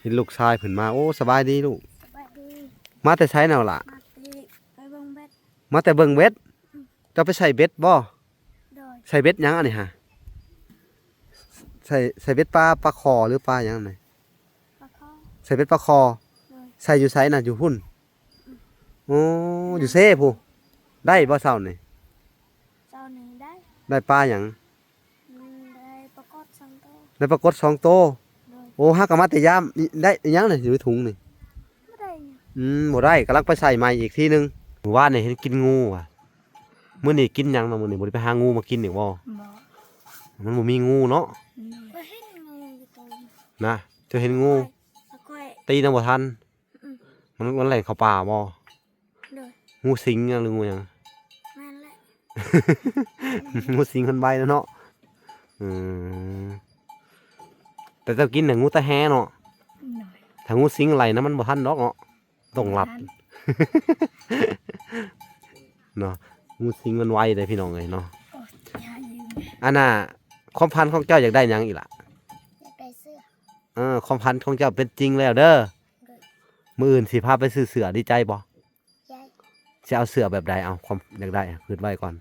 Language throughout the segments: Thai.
ห็นลูกชายเพิ่นมาโอ้สบายดีลูกสบายดีมาแต่ใช้แนวล่ะไปเบิ่งเบ็ดมาแต่เบิ่งเบ็ดเจ้าไปใส่เบ็ดบ่โดยใส่เบ็ดหยังอันนี้ฮะใส่เบ็ดปลาคอหรือปลาหยังไงปลาคอใส่เบ็ดปลาคอโดยใส่อยู่ไสน่ะอยู่หุ่นโอ้อยู่เซ่ผู้ได้บ่เช้านี่เจ้าหนึ่งได้ปลาหยังได้ปลากด2ตัวได้ปลากด2โตวโดยโอ้ฮักก็มาแต่ยามได้หยังนี่อยู่ในถุงนี่บ่ได้บ่ได้กำลังไปใส่ใหม่อีกทีนึงเมื่อวานนี่เห็นกินงูอ่ะมื้อนี้กินหยังเนาะมื้อนี้บ่ได้ไปหางูมากินอีกบ่บ่มันบ่มีงูเนาะก็เห็นงูอยู่ตรงนะเจะเห็นงูแล้วค่อยตีนำบ่ทันมันแล่นเข้าป่าบ่ โดยงูสิงหยังหรืองูหยัง แม่นแหละ งูสิงคนใบแล้วเนาะแต่เจ้ากินน่ะงูตะแฮเนาะถ้างูสิงอะไรนะมันบ่ทันดอกเนาะต้องหลับเนาะงูสิงมันไวเลยพี่น้องเอ้ยเนาะอันน่ะความพันของเจ้าอยากได้หยังอีกล่ะอยากได้เสื้อความพันของเจ้าเป็นจริงแล้วเด้อมื้ออื่นสิพาไปซื้อเสื้อดีใจบ่ยายจะเอาเสื้อแบบใดเอาความอยากได้คิดไว้ก่อน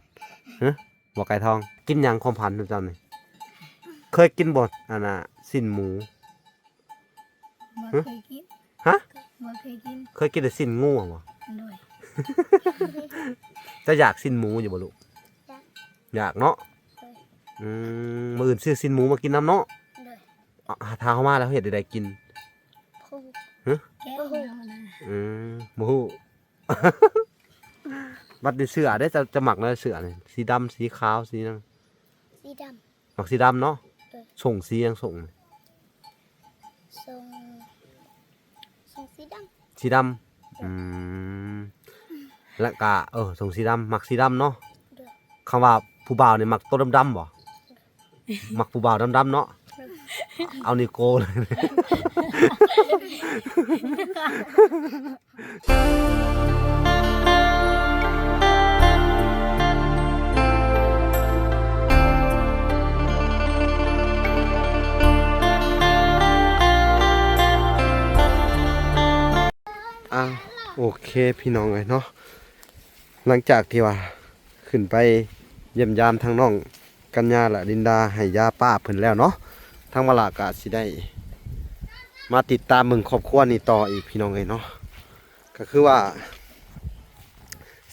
ฮะบ่ไก่ทองกินหยังความพันเจ้านี่เคยกินบ่อันน่ะสิ้นหมูบ่เคยกินฮะบ่เคยกินเคยกินแต่สิ้นงูบ่ โดย จะอยากสิ้นหมูอยู่บ่ลูกอยากเนาะมื้ออื่นซื้อสิ้นหมูมากินน้ำเนาะโดยทางเข้ามาแล้วเฮ็ดได้กินผู้ฮะแก้วนะบ่ฮู้ บัดนี้เสื้อได้จะหมักแล้วเสื้อนี่สีดำสีขาวสีนั่งสีดำหมักสีดำเนาะส่งสียังส่งส่งสีดำสีดำแล้วก็ส่งสีดำหมักสีดำเนาะคำว่าผู้บ่าวนี่หมักตัวดำๆบ่หมักผู้บ่าวดำๆเนาะเอานิโก้เลยโอเคพี่น้องเลยเนาะหลังจากที่ว่าขึ้นไปเยี่ยมยามทางน้องกัญญาและดินดาให้ยาป้าเพิ่นแล้วเนาะทางมาลากาสิได้มาติดตามเบิ่งครอบครัวนี้ต่ออีกพี่น้องเลยเนาะก็คือว่า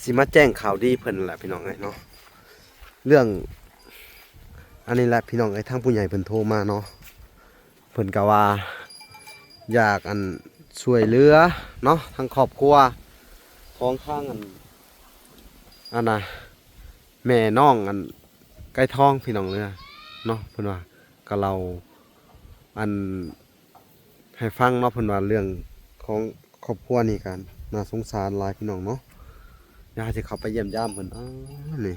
สิมาแจ้งข่าวดีเพิ่นแหละพี่น้องเลยเนาะเรื่องอันนี้แหละพี่น้องเลยทางผู้ใหญ่เพิ่นโทรมาเนาะเพิ่นก็ว่าอยากช่วยเหลือเนาะทางครอบครัวของข้างน่ะแม่น้องไก่ทองพี่น้องเลยเนาะเพิ่นว่าก็เราให้ฟังเนาะเพิ่นว่าเรื่องของครอบครัวนี่กันน่าสงสารหลายพี่น้องเนาะอยากสิเข้าไปเยี่ยมยามเพิ่นนี่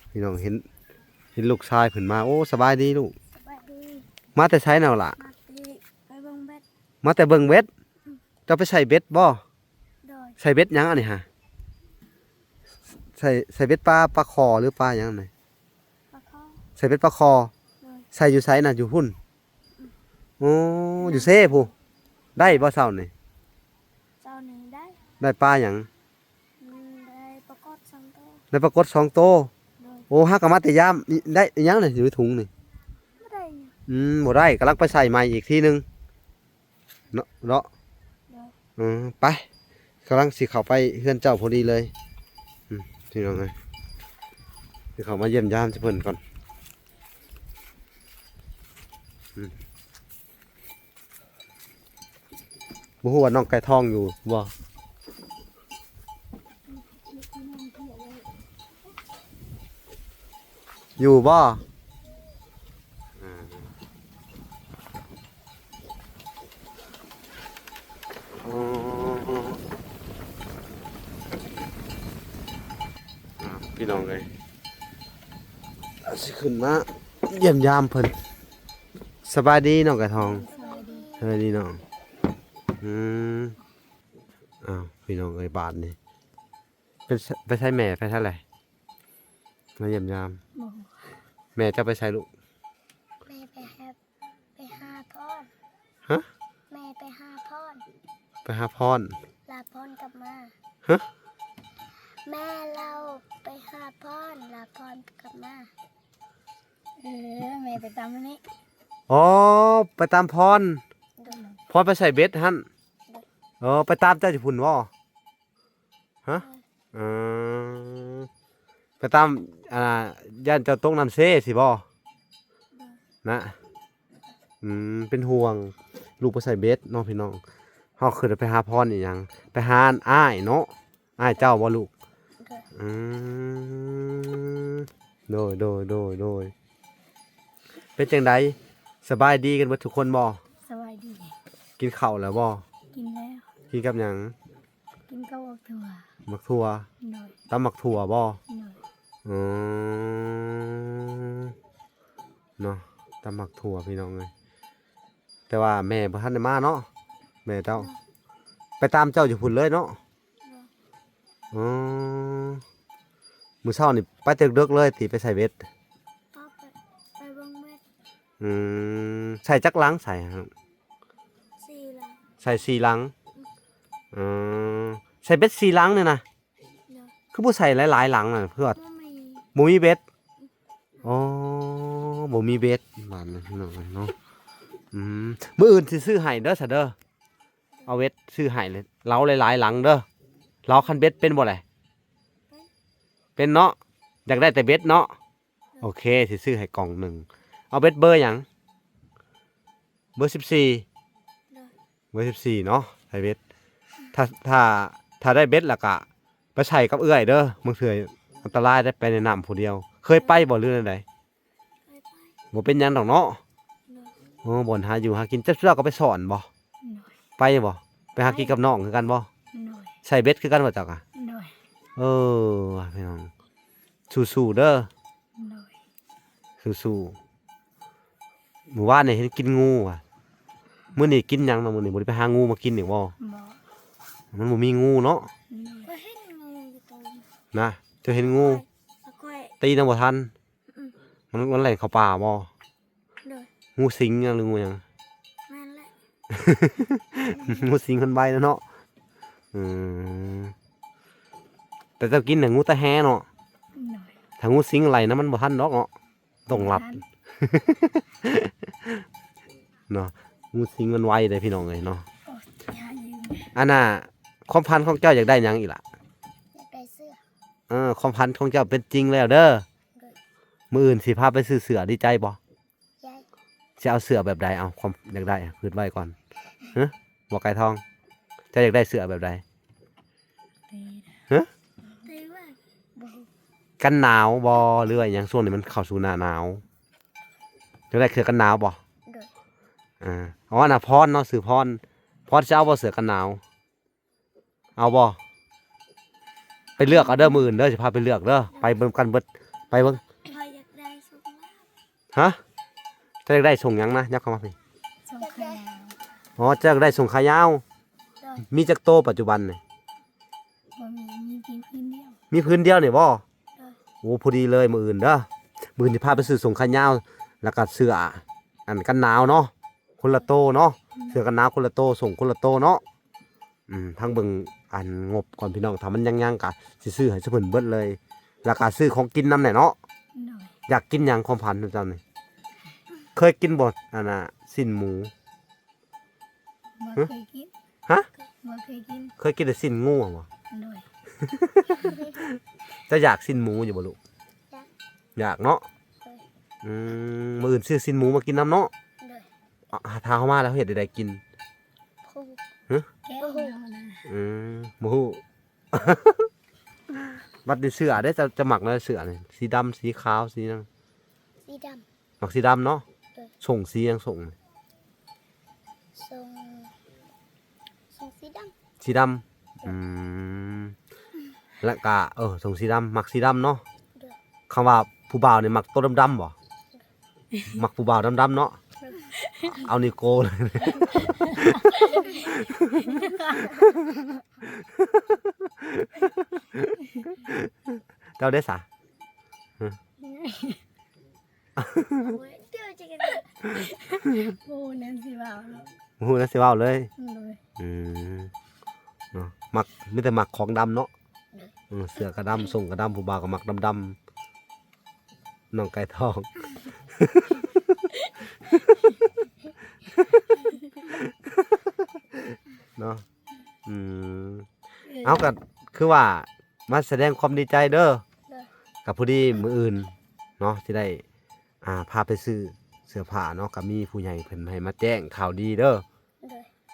พี่น้องเห็นลูกชายเพิ่นมาโอ้สบายดีลูกสบายดีมาแต่ใช้แนวล่ะไปเบิ่งเบ็ดมาแต่เบิ่งเบ็ดเจ้าไปใส่เบ็ดบ่โดยใส่เบ็ดหยังอันนี้ฮะใส่เบ็ดปลาคอหรือปลาหยังไงปลาคอใส่เบ็ดปลาคอใส่อยู่ไสน่ะอยู่หุ่นโอ้อยู่เซ่ผู้ได้บ่เช้านี่เจ้าหนึ่งได้ปลาหยังได้ปลากด2ตัวได้ปลากด2โตวโอ้ฮักก็มาแต่ยามได้หยังนี่อยู่ในถุงนี่บ่ได้บ่ได้กำลังไปใส่ใหม่อีกทีนึงเนาะไปกำลังสิเข้าไปเฮือนเจ้าพอดีเลยที่น้องเลยสิเข้ามาเยี่ยมยามเพิ่นก่อนบ่ฮู้ว่าน้องไก่ทองอยู่บ่อยู่บ่พี่น้องเลยสิขึ้นมาเยี่ยมยามเพิ่นสบายดีน้องไก่ทองสบายดีน้องพี่น้องเลยบาทนี่ไปใช้แม่ไปเท่าไหร่มาเยี่ยมยามแม่จะไปใช้ลูกแม่ไปหาพ่อฮะแม่ไปห ไปหาพร ลาพรกลับมา ฮะ แม่เราไปหาพรลาพรกลับมาแม่ไปตามอันนี้ อ๋อไปตามพรพรไปใส่เบ็ดหั่นอ๋อไปตามเจ้าญี่ปุ่นบ่ฮะอืมไปตามย่านเจ้าตกน้ำเซ่สิบ่นะเป็นห่วงลูกไปใส่เบ็ดเน้องพี่น้องเฮาคือไปหาพรอีหยังไปหาอ้ายเนาะอ้ายเจ้าบ่ลูกอืมโดยเป็นจังไดสบายดีกันเบิดทุกคนบ่ สวัสดี กินข้าวแล้วบ่ กินแล้ว กินกับหยัง กินข้าวถั่ว มักถั่ว หน่อย ตำมักถั่วบ่ หน่อย อืมเนาะตำมักถั่วพี่น้องเอ้ยแต่ว่าแม่บ่ทันได้มาเนาะแม่เจ้าไปตามเจ้าอยู่พุ่นเลยเนาะอืมมื้อเช้านี่ไปตึกดึกเลยติไปใส่เบ็ด เอาไปเบิ่งเม็ด ใส่จักลังใส่ครับ สี่ละ ใส่4ลังอืมใส่เบ็ด4ลังเนี่ยนะ เนาะ คือบ่ใส่หลายๆลังน่ะเพื่อ ไม่มี บ่มีเบ็ดอ๋อบ่มีเบ็ดบาดนี้พี่น้องเนาะมื้ออื่นสิซื้อให้เด้อซะเด้อเอาเบ็ดซื้อให้เลยเล้าหลายๆหลังเด้อเล้าคันเบ็ดเป็นบ่แหละเป็นเนาะอยากได้แต่เบ็ดเนาะโอเคสิซื้อให้กล่องหนึ่งเอาเบ็ดเบอร์หยังเบอร์14 เนาะ เบอร์14เนาะใส่เบ็ดถ้าได้เบ็ดแล้วก็ไปใส่กับเอื้อยเด้อมึงเถื่ออันตรายได้ไปในน้ำผู้เดียว เคยไปบ่หรือได ไปไป บ่เป็นหยังดอกเนาะ เนาะ โอ้บ่นหาอยู่หากินเจ้าเสือก็ไปสอนบ่ หน่อย ไปบ่ไปหากินกับน้องคือกันบ่ หน่อย ใส่เบ็ดคือกันบ่จักอ่ะ หน่อย เออว่ะพี่น้องสู้ๆเด้อ หน่อย สู้ๆหมู่บ้านนี่เห็นกินงูอ่ะมื้อนี้กินหยังเนาะมื้อนี้บ่ได้ไปหางูมากินอีกบ่ บอก มันบ่มีงูเนาะ หน่อยก็เห็นงูอยู่ตรงนี้ นะเจ้าเห็นงู แล้วค่อย ตีนำบ่ทัน อืม มันแล่นเข้าป่าบ่ หน่อย งูสิงหยังหรืองูหยัง แม่นแหละ งูสิงคนใบแล้วเนาะอืมแต่เจ้ากินน่ะงูตะแฮเนาะ หน่อย ถ้างูสิงไหลนะมันบ่ทันดอกเนาะต้องหลับ เนาะงูสิงมันไวเลยพี่น้องเอ้ยเนาะ โอ้ยอย่ายืม อันน่ะความพันของเจ้าอยากได้หยังอีกล่ะ อยากได้เสื้อ ความพันของเจ้าเป็นจริงแล้วเด้อมื้ออื่นสิพาไปซื้อเสื้อดีใจบ่ ยาย สิเอาเสื้อแบบใดเอาความอยากได้อะคิดไว้ก่อนฮะบ่ไก่ทองเจ้าอยากได้เสื้อแบบใด ตีว่าบอก กันหนาวบ่หรือว่าหยังช่วงนี้มันเข้าสู่หน้าหนาวอยากได้เสื้อกันหนาวบ่ โดย อ๋อน่ะพรเนาะซื้อพรจะเอาบ่เสื้อกันหนาวเอาบ่ไปเลือกเอาเด้อมื้ออื่นเด้อสิพาไปเลือกเด้อไปเบิ่งกันเบิดไปเบิ่ง พออยากได้สุขภาพ ฮะเจ้าอยากได้ส่งหยังนะยักเข้ามาพี่ ส่งขยาว อ๋อเจ้าอยากได้ส่งขายาว โดย มีจักโตปัจจุบันนี่ บ่มีเพียงพื้นเดียว มีพื้นเดียวนี่บ่ โดย โอ้พอดีเลยมื้ออื่นเด้อมื้ออื่นสิพาไปซื้อส่งขายาวแล้วก็เสื้ออันกันหนาวเนาะคนละโตเนาะเสื้อกันหนาวคนละโตส่งคนละโตเนาะทั้งเบิ่งอันงบก่อนพี่น้องถ้ามันยังๆก็สิซื้อให้ซุเพิ่นเบิดเลยแล้วก็ซื้อของกินนำแหน่เนาะ โดย อยากกินหยังความพันเจ้านี่เคยกินบ่อันน่ะสิ้นหมู บ่เคยกิน ฮะ บ่เคยกิน เคยกินแต่สิ้นงูบ่ โดย จะอยากสิ้นหมูอยู่บ่ลูกอยากเนาะมื้ออื่นซื้อสิ้นหมูมากินน้ำเนาะ โดย ทาเข้ามาแล้วเฮ็ดได้กิน ผู้ ฮะ แก้วนะ บ่ฮู้ บัดนี้เสื้อได้จะหมักเลยเสื้อนี่สีดำสีขาวสีนัง สีด หมักสีดำเนาะ เออ ส่งสียังส่ง ำทรงสีด สีดำแล้วก็ส่งสีดำหมักสีดำเนาะ ำโดย คำว่าผู้บ่าวนี่หมักตัวดำๆบ่หมักผู้บ่าวดำๆเนาะเอานิโก้เลย เจ้าได้สะ โอ้ยเดี๋ยวจะกัน โอ้นั่นสิว่าเนาะ โอ้โหแล้วสิเว้าเลย เลย อืม มักมีแต่มักของดำเนาะเสื้อกระดำส่งกระดำผู้บ่าวก็มักดำๆน้องไก่ทอง เนาะเอากันคือว่ามาแสดงความดีใจเด้อกับผู้ดีมืออื่นเนาะที่ได้พาไปซื้อเสื้อผ้าเนาะกับมีผู้ใหญ่เพิ่นให้มาแจ้งข่าวดีเด้อ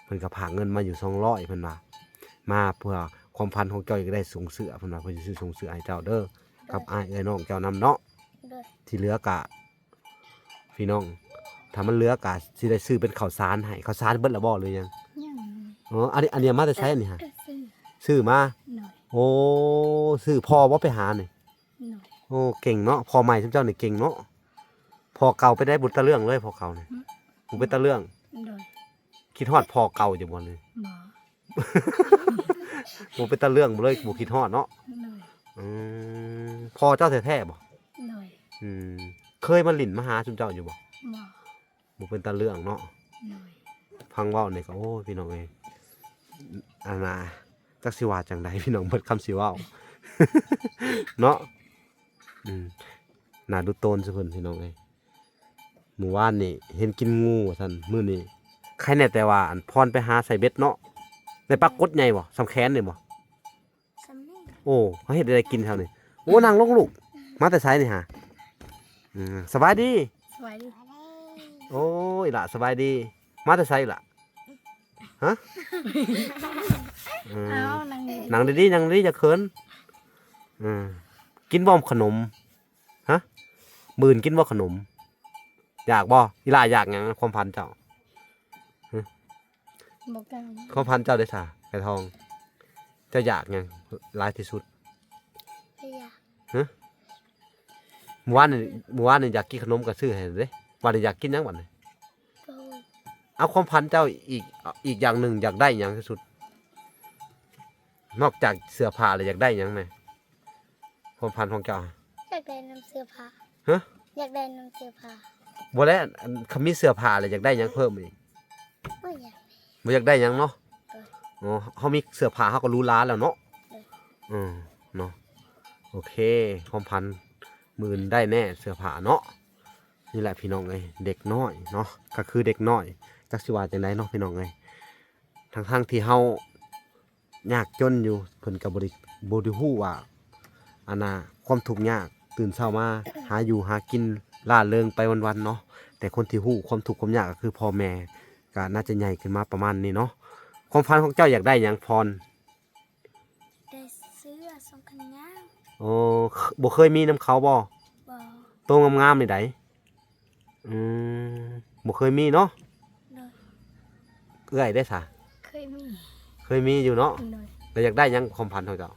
เพิ่นก็พากเงินมาอยู่200เพิ่นว่ามาเพื่อความพันของเจ้าก็ได้ส่งเสื้อเพิ่นว่าเพิ่นสิซื้อส่งเสื้อให้เจ้าเด้อกับอ้ายเอ้ยน้องเจ้านำเนาะที่เหลือกะพี่น้องถ้ามันเหลือกะสิได้ซื้อเป็นข้าวสารให้ข้าวสารเบิดละบ่หรือยังอ๋ออันนี้มาแต่ใช้อันนี้ฮะซื้อมาโอ้ซื้อพอบ่ไปหานี่โอ้เก่งเนาะพอใหม่เจ้านี่เก่งเนาะพอเก่าไปได้บุญตะเรื่องเลยพอเก่านี่บุญเป็นตะเรื่องคิดฮอดพอเก่าอยู่บ่เลยบุญเป็นตะเรื่องบ่เลยบ่คิดฮอดเนาะพอเจ้าแท้ๆบ่เคยมาหลิ่นมาหาชุมเจ้าอยู่บ่บุญเป็นตะเรื่องเนาะฟังเว้านี่ก็โอ้พี่น้องเอ้ยอันน่ะจักสิว่าจังไดพี่น้องเบิดคำสิเว้าเนาะน่าดูโตนซะเพิ่นพี่น้องเอ้ยหมู่บ้านนี่เห็นกินงูว่าซั่นมื้อนี้ใครแน่แต่ว่าอันพรไปหาใส่เบ็ดเนาะได้ปลากดใหญ่บ่สำแขนนี่บ่โอ้เขาเฮ็ดได้กินเท่านี้โอ้นางลงลูกมาแต่ไสนี่ฮะสบายดีโอ้ยล่ะสบายดีมาแต่ไสล่ะฮะนั่งดีๆนั่งดีจะเขินกินบ่ขนมฮะมื้อกินบ่ขนมอยากบ่อีหล่าอยากหยังความพันเจ้าบ่กล้าความพันเจ้าได้ซะไก่ทองเจ้าอยากหยังหลายที่สุดอยากฮะเมื่อวานนี่อยากกินขนมก็ซื้อให้เด้วันนี้อยากกินหยังบัดนี้เอาความพันเจ้าอีกอย่างหนึ่งอยากได้หยังที่สุดนอกจากเสื้อผ้าแล้วอยากได้หยังแม่ความพันของเจ้าอยากได้น้ำเสื้อผ้าฮะอยากได้น้ำเสื้อผ้าบ่แล้วคำมีเสื้อผ้าแล้วอยากได้หยังเพิ่มอีกบ่อยากบ่อยากได้หยังเนาะอ๋อเฮามีเสื้อผ้าเฮาก็รู้ร้านแล้วเนาะเนาะโอเคความพันมื้ออื่นได้แน่เสื้อผ้าเนาะนี่แหละพี่น้องเอ้ยเด็กน้อยเนาะก็คือเด็กน้อยจักสิว่าจังไดเนาะพี่น้องเอ้ยทั้งที่เฮายากจนอยู่เพิ่นก็บ่ได้ฮู้ว่าอันน่ะความทุกข์ยากตื่นเช้ามาหาอยู่หากินล่าเริงไปวันๆเนาะแต่คนที่ฮู้ความทุกข์ความยากก็คือพ่อแม่ก็น่าจะใหญ่ขึ้นมาประมาณนี้เนาะความฝันของเจ้าอยากได้หยังพรได้เสื้อทรงขนยาวโอ้บ่เคยมีนำเขาบ่โตงามๆนี่ไดบ่เคยมีเนาะเอื้อยได้ซะเคยมีอยู่เนาะแล้วอยากได้หยังความฝันของเจ้า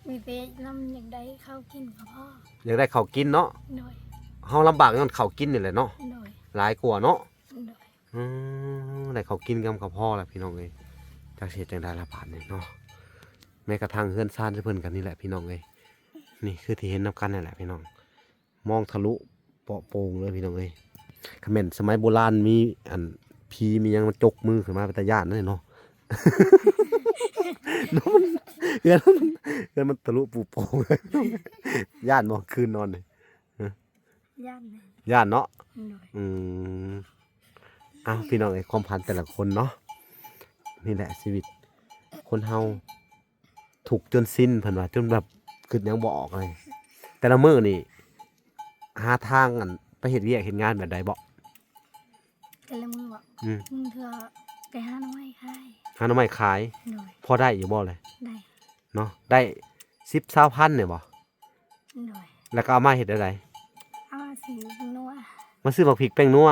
มีแต่นำอยากได้ข้าวกินกับพ่ออยากได้ข้าวกินเนาะเฮาลำบากย้อนข้าวกินนี่แหละเนาะหลายกว่าเนาะได้ข้าวกินกับพ่อแหละพี่น้องเอ้ยจักสิเฮ็ดจังได๋ล่ะบาดนี้เนาะแม้กระทั่งเฮือนซ่านเพิ่นกันนี่แหละพี่น้องเอ้ยนี่คือที่เห็นนำกันนั่นแหละพี่น้องมองทะลุเปาะโปงเลยพี่น้องเอ้ยคำแม่นสมัยโบราณมีอันผีมีหยังมาจกมือขึ้นมาเป็นตาย้านนั่นเนาะเงินมันทะลุปูโป่งเลยย่านบ่คืนนอนเลยย่านเนาะพี่น้องไอ้ความพันแต่ละคนเนาะนี่แหละชีวิตคนเฮาถูกจนสิ้นเพิ่นว่าจนแบบคิดหยังบ่ออกเลยแต่ละมื้อนี่หาทางอันไปเฮ็ดเวียกเฮ็ดงานแบบใดบ่แต่ละมื้อบ่เทื่อไปหาหน่อไม้ขายหาหน่อไม้ขายพอได้อยู่บ่เลยได้เนาะได้10-20 พันเนี่ยบ่แล้วก็เอามาเฮ็ดอะไรเอามาซื้อนัวมาซื้อบักพริกแป้งนัว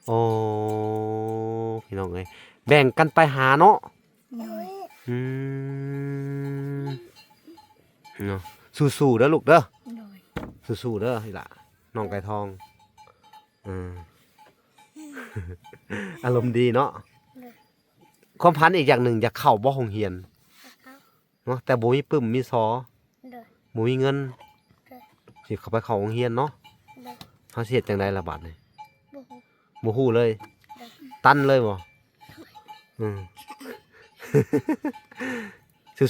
โอ้พี่น้องเอ้ยแบ่งกันไปหาเนาะเนาะสู้ๆเด้อลูกเด้อสู้ๆเด้ออีหล่ะน้องไก่ทองอารมณ์ดีเนาะความพันอีกอย่างหนึ่งอยากเข้าบ่โรงเรียนเนาะแต่บ่มีปึ้มมีซอบ่มีเงินสิเข้าไปเข้าโรงเรียนเนาะเฮาสิเฮ็ดจังได๋ล่ะบัดนี้บ่ฮู้เลยตันเลยบ่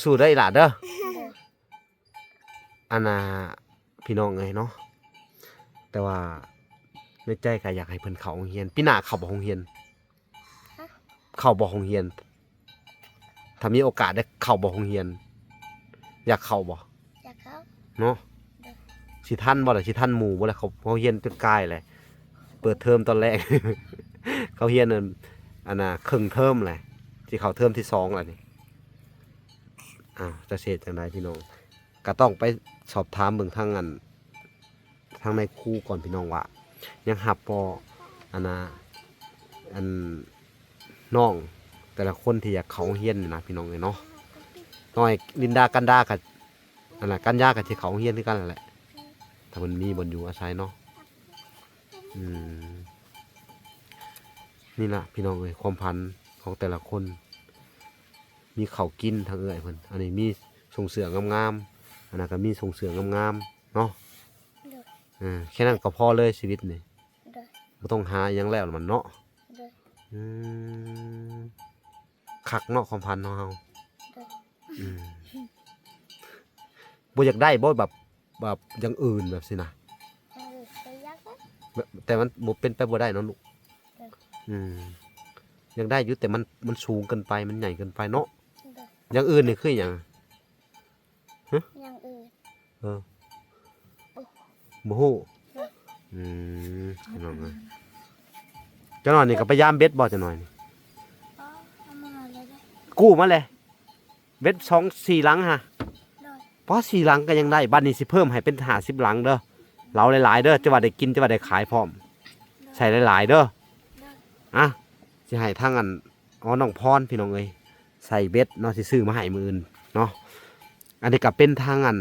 สู้ๆเด้ออีหล่าเด้อ โดย อันน่ะพี่น้องเอ้ยเนาะแต่ว่าในใจก็อยากให้เพิ่นเข้าโรงเรียนปีหน้าเข้าบ่โรงเรียนเข้าบ่โรงเรียนถ้ามีโอกาสได้เข้าบ่โรงเรียนอยากเข้าบ่ อยากเขา เนาะสิทันบ่ล่ะสิทันหมู่บ่ล่ะเขาเรียนจนกายเลยเปิดเทอมตอนแรก เขาเรียนอันน่ะครึ่งเทอมแหละสิเข้าเทอมที่2แล้วนี่อ้าวจะเฮ็ดจังไดพี่น้องก็ต้องไปสอบถามเบิ่งทางอันทางในครูก่อนพี่น้องว่ายังรับบ่อันน่ะอันน้องแต่ละคนที่อยากเข้าโรงเรียนนี่นะพี่น้องเอ้ยเนาะน้อยลินดากันดากับอันน่ะกันยากับที่เข้าโรงเรียนคือกันนั่นแหละถ้ามันมีบนอยู่อาศัยเนาะนี่ล่ะพี่น้องเอ้ยความพันของแต่ละคนมีข้าวกินทางเอ้ยเพิ่นอันนี้มีส่งเสืองามๆอันนั้นก็มีส่งเสืองามๆเนาะ โดย แค่นั้นก็พอเลยชีวิตนี่ โดย บ่ต้องหาหยังแล้วมันเนาะ โดย อืมคักเนาะความพันเนาะเฮา โดย อืมบ่อยากได้บ่แบบอย่างอื่นแบบสินะ ไปยักษ์ แต่มันบ่เป็นไปบ่ได้เนาะลูก โดย อืมอยากได้อยู่แต่มันสูงเกินไปมันใหญ่เกินไปเนาะ โดย อย่างอื่นนี่คือหยัง อย่างอื่น เออบ่ฮู้ โดย อืมจังหน่อยนะจังหน่อยนี่ก็พยายามเบ็ดบ่จังหน่อยนี่ อ๋อเอามาเลยได้ กู้มาเลยเบ็ด2-4หลังฮะ โดย เพราะ4หลังก็ยังได้บัดนี้สิเพิ่มให้เป็น50หลังเด้อเราหลายๆเด้อจะว่าได้กินจะว่าได้ขายพร้อมใส่หลายๆเด้อ โดย อ่ะสิให้ทางอันน้องพรพี่น้องเอ้ยใส่เบ็ดเนาะสิซื้อมาให้มื้ออื่นเนาะอันนี้ก็เป็นทางอัน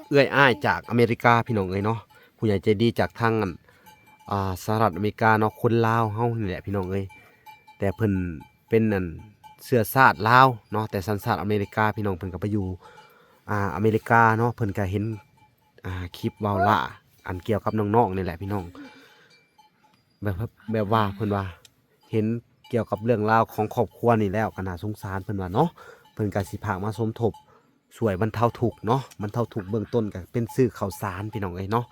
เอื้อยอ้ายจากอเมริกาพี่น้องเอ้ยเนาะผู้ใหญ่ใจดีจากทางอันสหรัฐอเมริกาเนาะคนลาวเฮานี่แหละพี่น้องเอ้ยแต่เพิ่นเป็นอันเชื้อชาติลาวเนาะแต่สัญชาติอเมริกาพี่น้องเพิ่นก็ไปอยู่อเมริกาเนาะเพิ่นก็เห็นคลิปเว้าละอันเกี่ยวกับน้องๆนี่แหละพี่น้องแบบว่าเพิ่นว่าเห็นเกี่ยวกับเรื่องราวของครอบครัวนี่แล้วก็น่าสงสารเพิ่นว่าเนาะเพิ่นก็สิพามาสมทบช่วยบรรเทาทุกข์เนาะบรรเทาทุกข์เบื้องต้นก็เป็นซื้อข้าวสารพี่น้องเอ้ยเนาะ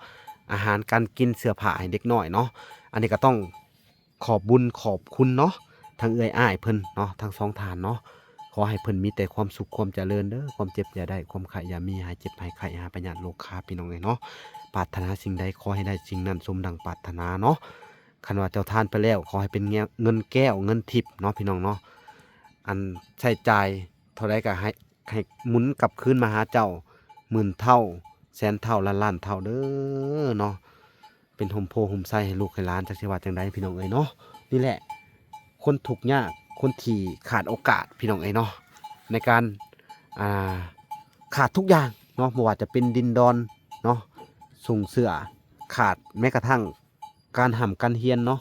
อาหารการกินเสื้อผ้าให้เด็กน้อยเนาะอันนี้ก็ต้องขอบบุญขอบคุณเนาะทางเอื้อยอ้ายเพิ่นเนาะทั้งสองทานเนาะขอให้เพิ่นมีแต่ความสุขความเจริญเด้อความเจ็บอย่าได้ความไข้อย่ามีหายเจ็บหายไข้หาปัญญาโลคาพี่น้องเอ้ยเนาะปรารถนาสิ่งใดขอให้ได้สิ่งนั้นสมดังปรารถนาเนาะคันว่าเจ้าทานไปแล้วขอให้เป็นเงินแก้วเงินทิพย์เนาะพี่น้องเนาะอันใช้จ่ายเท่าใดก็ให้หมุนกลับคืนมาหาเจ้าหมื่นเท่าแสนเท่าล้านเท่าเด้อเนาะเป็นห่มโพห่มไส้ให้ลูกให้หลานจักสิว่าจังใดพี่น้องเอ้ยเนาะนี่แหละคนทุกข์ยากคนที่ขาดโอกาสพี่น้องเอ้ยเนาะในการขาดทุกอย่างเนาะบ่ว่าจะเป็นดินดอนเนาะส่งเสื้อขาดแม้กระทั่งการห้ำการเฮียนเนาะ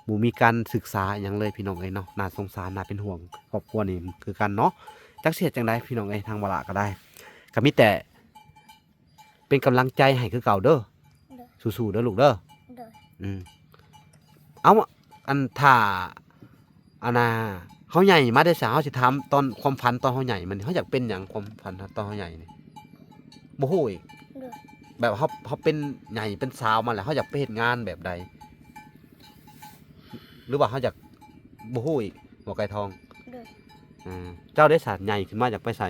บ่มีการศึกษาหยังเลยพี่น้องเอ้ยเนาะน่าสงสารน่าเป็นห่วงครอบครัวนี่คือกันเนาะจักเสียจังไดพี่น้องเอ้ยทางบ่ละก็ได้ก็มีแต่เป็นกำลังใจให้คือเก่าเด้อ โดย สู้ๆเด้อลูกเด้อ โดย เอาอันถ้าอันน่ะเฮาใหญ่มาได้สาวเฮาสิถามตอนความฝันตอนเฮาใหญ่มันเฮาอยากเป็นหยังความฝันตอนเฮาใหญ่นี่บ่ฮู้อีก โดย แบบเฮาเป็นใหญ่เป็นสาวมาแล้วเฮาอยากไปเฮ็ดงานแบบใดหรือว่าเฮาอยากบ่ฮู้อีกบ่ไก่ทอง โดย เจ้าได้สารใหญ่ขึ้นมาอยากไปไส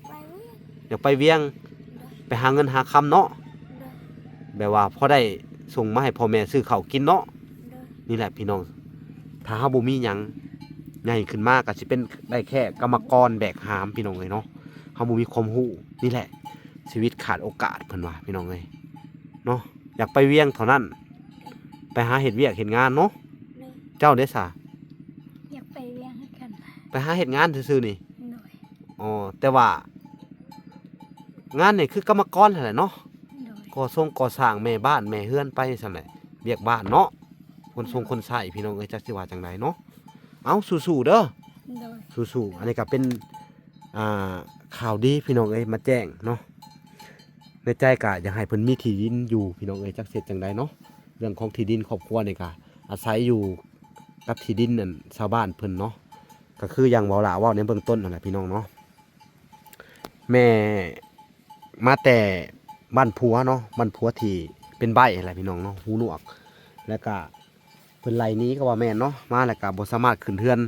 ไปเวียน อยากไปเวียง โดย ไปหาเงินหาคำเนาะ โดย แบบว่าพอได้ส่งมาให้พ่อแม่ซื้อข้าวกินเนาะ โดย นี่แหละพี่น้องถ้าเฮาบ่มีหยังใหญ่ขึ้นมาก็สิเป็นได้แค่กรรมกรแบกหามพี่น้องเอ้ยเนาะเฮาบ่มีความรู้นี่แหละชีวิตขาดโอกาสเพิ่นว่าพี่น้องเอ้ยเนาะอยากไปเวียงเท่านั้นไปหาเฮ็ดเวียกเฮ็ดงานเนาะ โดย เจ้าเด้อซะ อยากไปเวียนให้กัน ไปหาเฮ็ดงานซื่อๆนี่ โดย อ๋อแต่ว่างานนี่คือกรรมกรนั่นแหละเนาะ โดย ก่อสร้างแม่บ้านแม่เฮือนไปซั่นแหละเวียกบ้านเนาะคนใช้พี่น้องเอ้ยจักสิว่าจังไดเนาะเอาสู้ๆเด้อ โดย สู้ๆอันนี้ก็เป็นข่าวดีพี่น้องเอ้ยมาแจ้งเนาะในใจก็อยากให้เพิ่นมีที่ดินอยู่พี่น้องเอ้ยจักเสร็จจังไดเนาะเรื่องของที่ดินครอบครัวนี่ก็อาศัยอยู่ กับที่ดินนั่นชาวบ้านเพิ่นเนาะก็คืออย่างเว้าล่ะเว้าในเบื้องต้นนั่นแหละพี่น้องเนาะแม่มาแต่บ้านผัวเนาะบ้านผัวที่เป็นใบ้อะไรพี่น้องเนาะหูหนวกแล้วก็เพิ่นไล่หนี้ก็ว่าแม่นเนาะมาแล้วก็บ่สามารถขึ้นเฮือน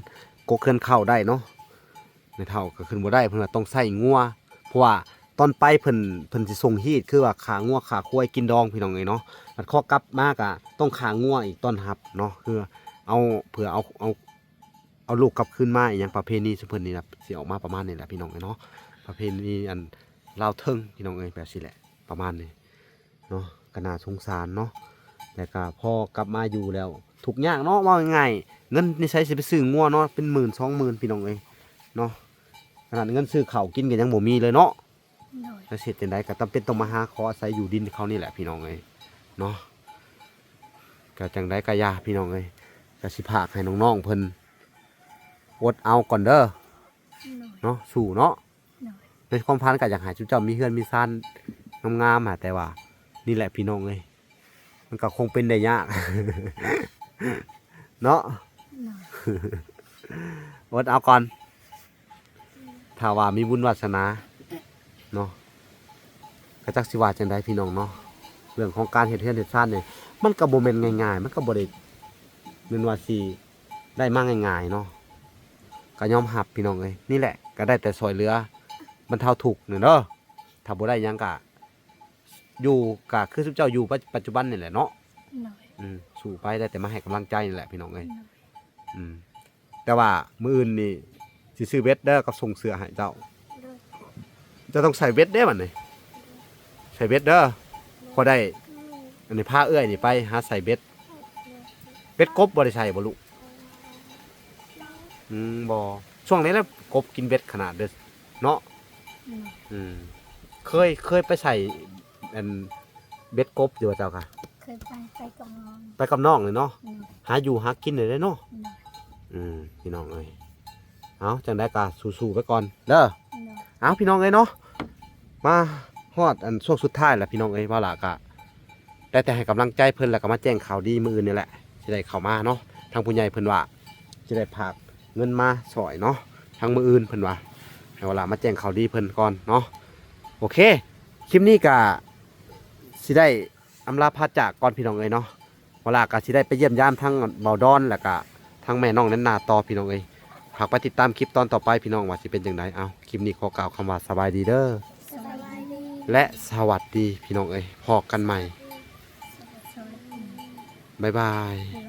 กกเฮือนเข้าได้เนาะในเท่าก็ขึ้นบ่ได้เพิ่นว่าต้องใช้งัวเพราะว่าตอนไปเพิ่นสิส่งฮีดคือว่าขางัวขาควายกินดองพี่น้องเอ้ยเนาะมันข้อกลับมาก็ต้องขางัวอีกต้อนรับเนาะคือเอาเผื่อเอาลูกกลับคืนมาอีหยังประเพณีซุเพิ่นนี่ล่ะสิออกมาประมาณนี้แหละพี่น้องเอ้ยเนาะประเพณีอันลาวเทิงพี่น้องเอ้ยแบบสิแหละประมาณนี้เนาะก็น่าสงสารเนาะแต่ก็พอกลับมาอยู่แล้วทุกอย่างเนาะว่าง่ายๆเงินนี่ใช้สิไปซื้องัวเนาะเป็น10,000 20,000พี่น้องเอ้ยเนาะขนาดเงินซื้อข้าวกินก็ยังบ่มีเลยเนาะ โดย แล้วเสร็จจังไดก็ต้องเป็นต้องมาหาขออาศัยอยู่ดินเขานี่แหละพี่น้องเอ้ยเนาะก็จังไดก็ยาพี่น้องเอ้ยก็สิพากให้น้องๆเพิ่นอดเอาก่อนเด้อ โดย เนาะสู้เนาะ โดย ในความพันก็อยากให้จุเจ้ามีเฮือนมีซ่านงามๆแต่ว่านี่แหละพี่น้องเอ้ยมันก็คงเป็นได้ยาก เนาะ โดย อดเอาก่อนถ้าว่ามีบุญวาสนาเนาะก็จักสิว่าจังไดพี่น้องเนาะเรื่องของการเฮ็ดเฮือนเฮ็ดซ่านเนี่ยมันก็บ่แม่นง่ายๆมันก็บ่ได้แม่นว่าสิได้มาง่ายๆเนาะก็ยอมรับพี่น้องเอ้ยนี่แหละก็ได้แต่ช่วยเหลือบรรเทาทุกข์นี่เด้อถ้าบ่ได้หยังก็อยู่ก็คือซุเจ้าอยู่ปัจจุบันนี่แหละเนาะ โดย สู้ไปได้แต่มาให้กำลังใจนี่แหละพี่น้องเอ้ยแต่ว่ามื้ออื่นนี่สิซื้อเบ็ดเด้อกับส่งเสื้อให้เจ้า โดย จะต้องใส่เบ็ดเด้มันนี่ใส่เบ็ดเด้อพอได้อันนี้พาเอื้อยนี่ไปหาใส่เบ็ดกบบ่ได้ใส่บ่ลูกบ่ช่วงนี้แล้วกบกินเบ็ดขนาดเด้อเนาะ โดย เคยไปใส่อันเบ็ดกบอยู่ว่าเจ้าค่ะ เคยไปกับน้อง ไปกับน้องเลยเนาะ โดย หาอยู่หากินเลยเด้อเนาะ โดย พี่น้องเอ้ยเอาจังได้ก็สู้ๆไปก่อนเด้อ โดย เอาพี่น้องเอ้ยเนาะมาฮอดอันช่วงสุดท้ายแล้วพี่น้องเอ้ยว่าล่ะก็ได้แต่ให้กำลังใจเพิ่นแล้วก็มาแจ้งข่าวดีมื้ออื่นนี่แหละสิได้เข้ามาเนาะทางผู้ใหญ่เพิ่นว่าสิได้พากเงินมาสอยเนาะทางมื้ออื่นเพิ่นว่าให้ว่าล่ะมาแจ้งข่าวดีเพิ่นก่อนเนาะโอเคคลิปนี้ก็สิได้อำลาพาจากก่อนพี่น้องเอ้ยเนาะว่าล่ะก็สิได้ไปเยี่ยมยามทางเบาดอนแล้วก็ทางแม่น้องนันนาต่อพี่น้องเอ้ยฝากไปติดตามคลิปตอนต่อไปพี่น้องว่าสิเป็นจังไดเอาคลิปนี้ขอกล่าวคำว่าสบายดีเด้อ สบายดี และสวัสดีพี่น้องเอ้ยพอกันใหม่ สวัสดี บ๊ายบาย บ๊ายบาย